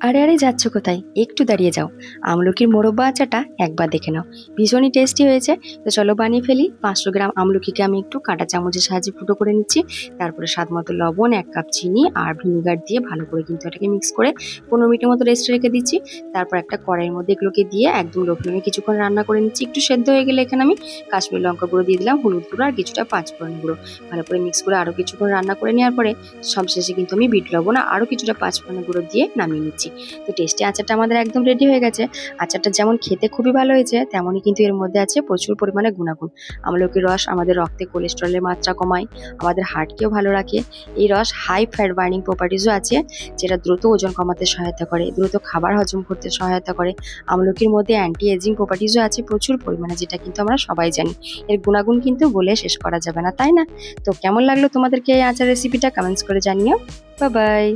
আরে আরে যাচ্ছ কোথায়? একটু দাঁড়িয়ে যাও। আমলকির মোরব্বা আচারটা একবার দেখে নাও। ভীষণই টেস্টি হয়েছে। তো চলো বানিয়ে ফেলি। 500 গ্রাম আমলকিকে আমি একটু কাঁটা চামচের সাহায্যে ফুটো করে নিচ্ছি। তারপরে স্বাদ মতো লবণ, 1 কাপ চিনি আর ভিনিগার দিয়ে ভালো করে কিন্তু এটাকে মিক্স করে 15 মিনিটের মতো রেস্টে রেখে দিচ্ছি। তারপর একটা কড়াইয়ের মধ্যে এগুলোকে দিয়ে একদম লো ফ্লেমে কিছুক্ষণ রান্না করে নিচ্ছি। একটু সেদ্ধ হয়ে গেলে এখানে আমি কাশ্মীরি লঙ্কা গুঁড়ো দিয়ে দিলাম, হলুদ গুঁড়ো আর কিছুটা পাঁচফোড়ন গুঁড়ো। ভালো করে মিক্স করে আরো কিছুক্ষণ রান্না করে নেওয়ার পরে সবশেষে কিন্তু আমি বিট লবণ আর আরো কিছুটা পাঁচফোড়ন গুঁড়ো দিয়ে নামিয়ে নিচ্ছি। তো টেস্টি আচারটা আমাদের একদম রেডি হয়ে গেছে। আচারটা যেমন খেতে খুবই ভালো হয়েছে, তেমনই কিন্তু এর মধ্যে আছে প্রচুর পরিমাণে গুণাগুণ। আমলকির রস আমাদের রক্তে কোলেস্টেরলের মাত্রা কমায়, আমাদের হার্টকেও ভালো রাখে। এই রস হাই ফ্যাট বার্নিং প্রপার্টিজও আছে, যেটা দ্রুত ওজন কমাতে সহায়তা করে, দ্রুত খাবার হজম করতে সহায়তা করে। আমলকির মধ্যে অ্যান্টি এজিং প্রপার্টিজও আছে প্রচুর পরিমাণে, যেটা কিন্তু আমরা সবাই জানি। এর গুণাগুণ কিন্তু বলে শেষ করা যাবে না, তাই না? তো কেমন লাগলো তোমাদেরকে এই আচার রেসিপিটা কমেন্টস করে জানিও। Bye bye.